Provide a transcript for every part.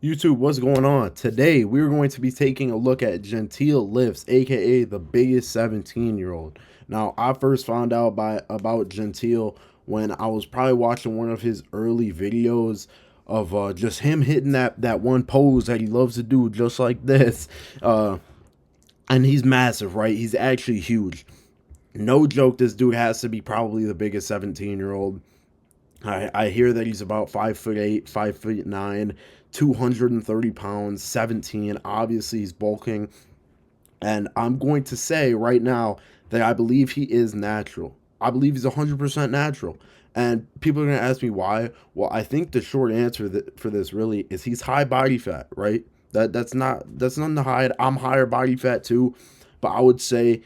YouTube, what's going on? Today, we're going to be taking a look at Gentile Lifts, aka the biggest 17-year-old. Now, I first found out about Gentile when I was probably watching one of his early videos of just him hitting that one pose that he loves to do, just like this. And he's massive, right? He's actually huge. No joke, this dude has to be probably the biggest 17-year-old. I hear that he's about 5'8", 5'9", 230 pounds, 17. Obviously, he's bulking. And I'm going to say right now that I believe he is natural. I believe he's 100% natural. And people are going to ask me why. Well, I think the short answer for this really is he's high body fat, right? That's nothing to hide. I'm higher body fat too. But I would say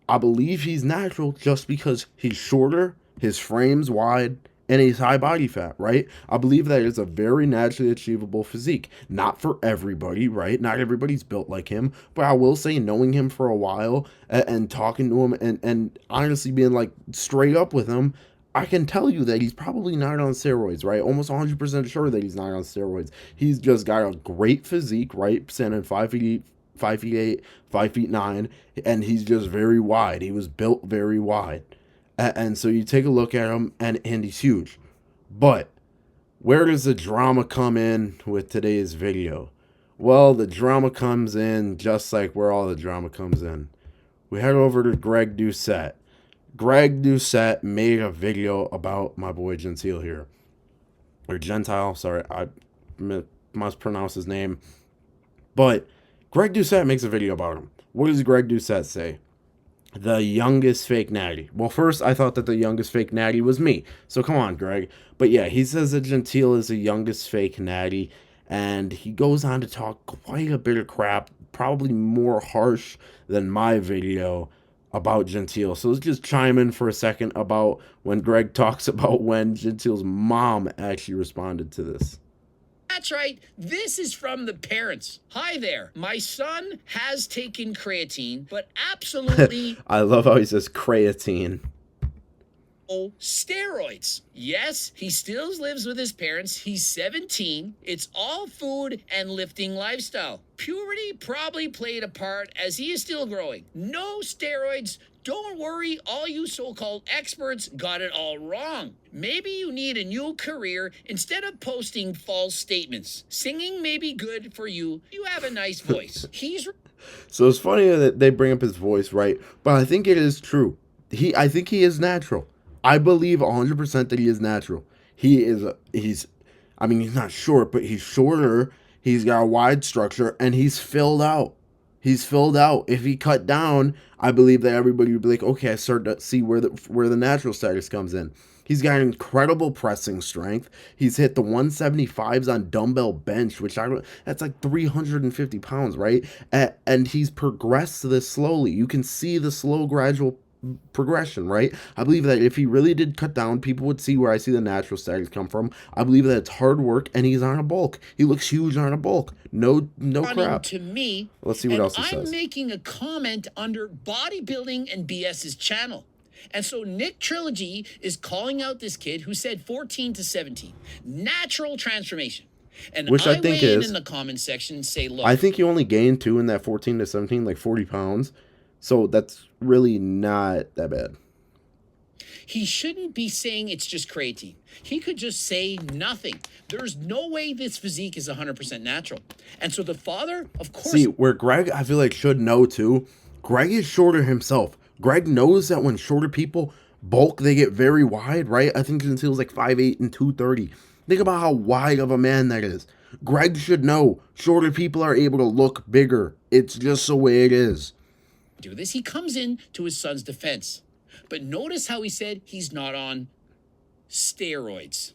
I believe he's natural just because he's shorter, his frame's wide, and he's high body fat, right? I believe that it's a very naturally achievable physique. Not for everybody, right? Not everybody's built like him, but I will say knowing him for a while and talking to him and honestly being like straight up with him, I can tell you that he's probably not on steroids, right? Almost 100% sure that he's not on steroids. He's just got a great physique, right? Standing 5'8", 5'8", 5'9", and he's just very wide. He was built very wide. And so you take a look at him, and he's huge. But where does the drama come in with today's video? Well, the drama comes in just like where all the drama comes in. We head over to Greg Doucette. Greg Doucette made a video about my boy Gentile here. Or Gentile, sorry, I must pronounce his name. But Greg Doucette makes a video about him. What does Greg Doucette say? The youngest fake natty. Well, first I thought that the youngest fake natty was me. So come on, Greg. But yeah, he says that Gentile is the youngest fake natty, and he goes on to talk quite a bit of crap, probably more harsh than my video about Gentile. So let's just chime in for a second about when Greg talks about when Gentile's mom actually responded to this. That's right. This is from the parents. Hi there. My son has taken creatine, but absolutely I love how he says creatine. Steroids. Yes, he still lives with his parents. He's 17. It's all food and lifting lifestyle. Puberty probably played a part as he is still growing. No steroids. Don't worry, all you so-called experts got it all wrong. Maybe you need a new career instead of posting false statements. Singing may be good for you. You have a nice voice. So it's funny that they bring up his voice, right? But I think it is true. I think he is natural. I believe 100% that he is natural. He's not short, but he's shorter. He's got a wide structure, and he's filled out. He's filled out. If he cut down, I believe that everybody would be like, okay, I start to see where the natural status comes in. He's got incredible pressing strength. He's hit the 175s on dumbbell bench, which that's like 350 pounds, right? And he's progressed this slowly. You can see the slow, gradual progression, right? I believe that if he really did cut down, people would see where I see the natural status come from. I believe that it's hard work, and he's on a bulk. He looks huge on a bulk. No crap. To me, let's see what else he says. I'm making a comment under bodybuilding and BS's channel. And so Nick Trilogy is calling out this kid who said 14 to 17. Natural transformation. And which I think is in the comment section and say, look, I think he only gained 2 in that 14 to 17, like 40 pounds. So that's really not that bad. He shouldn't be saying it's just creatine. He could just say nothing. There's no way this physique is 100% natural. And so the father, of course... See, where Greg, I feel like, should know too, Greg is shorter himself. Greg knows that when shorter people bulk, they get very wide, right? I think Gentile's like 5'8" and 230. Think about how wide of a man that is. Greg should know shorter people are able to look bigger. It's just the way it is. Do this. He comes in to his son's defense. But notice how he said he's not on steroids.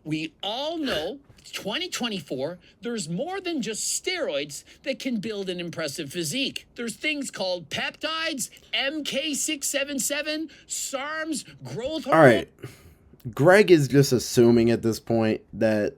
We all know 2024, there's more than just steroids that can build an impressive physique. There's things called peptides, MK677, SARMs, growth hormone. All right. Greg is just assuming at this point that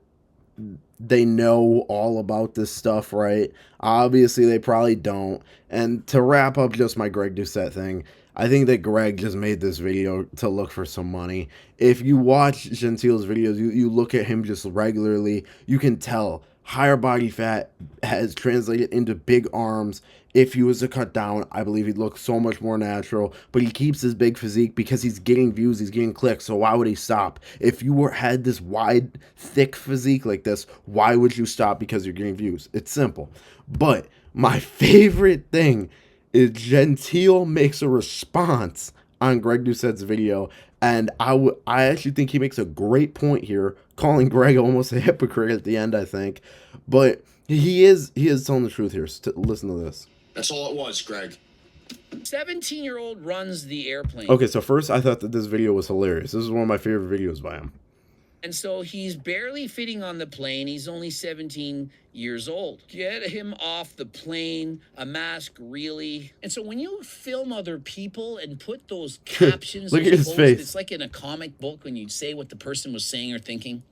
they know all about this stuff, right? Obviously, they probably don't. And to wrap up just my Greg Doucette thing, I think that Greg just made this video to look for some money. If you watch Gentile's videos, you look at him just regularly, you can tell higher body fat has translated into big arms. If he was to cut down, I believe he'd look so much more natural. But he keeps his big physique because he's getting views, he's getting clicks. So why would he stop? If you had this wide, thick physique like this, why would you stop because you're getting views? It's simple. But my favorite thing is Gentile makes a response on Greg Doucette's video, and I actually think he makes a great point here, calling Greg almost a hypocrite at the end, I think. But he is telling the truth here. Listen to this. That's all it was, Greg. 17-year-old runs the airplane. Okay, so first I thought that this video was hilarious. This is one of my favorite videos by him. And so he's barely fitting on the plane. He's only 17 years old. Get him off the plane, a mask, really. And so when you film other people and put those captions, Look at his posts, face. It's like in a comic book when you say what the person was saying or thinking.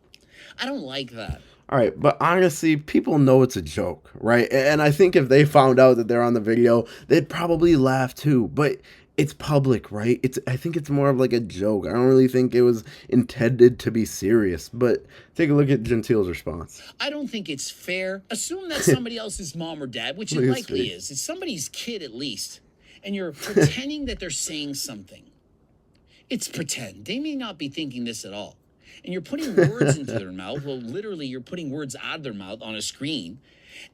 I don't like that. All right, but honestly, people know it's a joke, right? And I think if they found out that they're on the video, they'd probably laugh too. But it's public, right? I think it's more of like a joke. I don't really think it was intended to be serious. But take a look at Gentile's response. I don't think it's fair. Assume that's somebody else's mom or dad, which it likely is. It's somebody's kid at least. And you're pretending that they're saying something. It's pretend. They may not be thinking this at all. And you're putting words into their mouth. Well, literally, you're putting words out of their mouth on a screen.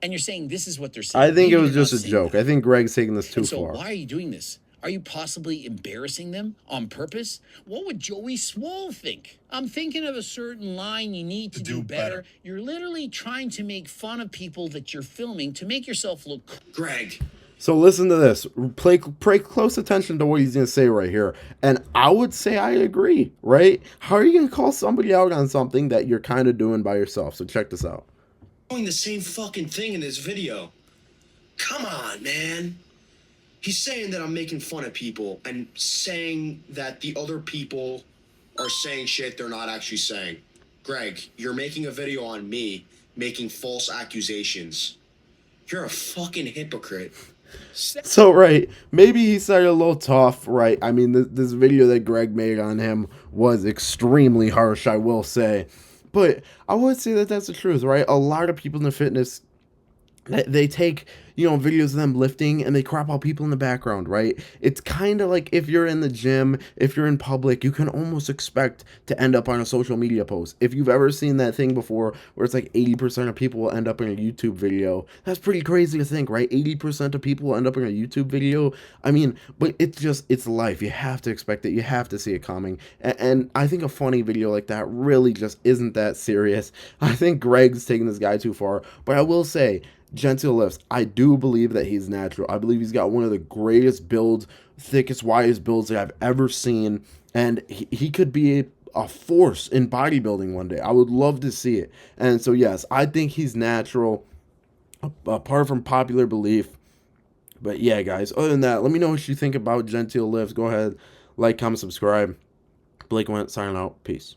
And you're saying this is what they're saying. I think it was just a joke. That. I think Greg's taking this too and so far. Why are you doing this? Are you possibly embarrassing them on purpose? What would Joey Swole think? I'm thinking of a certain line you need to do better. You're literally trying to make fun of people that you're filming to make yourself look cool. Greg. So listen to this. Pay close attention to what he's going to say right here. And I would say I agree, right? How are you going to call somebody out on something that you're kind of doing by yourself? So check this out. Doing the same fucking thing in this video. Come on, man. He's saying that I'm making fun of people and saying that the other people are saying shit they're not actually saying. Greg, you're making a video on me making false accusations. You're a fucking hypocrite. So, right, maybe he started a little tough, right? I mean, this video that Greg made on him was extremely harsh, I will say. But I would say that that's the truth, right? A lot of people in the fitness, they take, videos of them lifting and they crop out people in the background, right? It's kind of like if you're in the gym, if you're in public, you can almost expect to end up on a social media post. If you've ever seen that thing before where it's like 80% of people will end up in a YouTube video, that's pretty crazy to think, right? 80% of people will end up in a YouTube video. I mean, but it's life. You have to expect it. You have to see it coming. And I think a funny video like that really just isn't that serious. I think Greg's taking this guy too far, but I will say, Gentile lifts, I do believe that he's natural. I believe he's got one of the greatest builds, thickest, widest builds that I've ever seen. And he could be a force in bodybuilding one day. I would love to see it. And so, yes, I think he's natural, apart from popular belief. But yeah, guys, other than that, let me know what you think about Gentile lifts. Go ahead, like, comment, subscribe. Blake Went, signing out. Peace.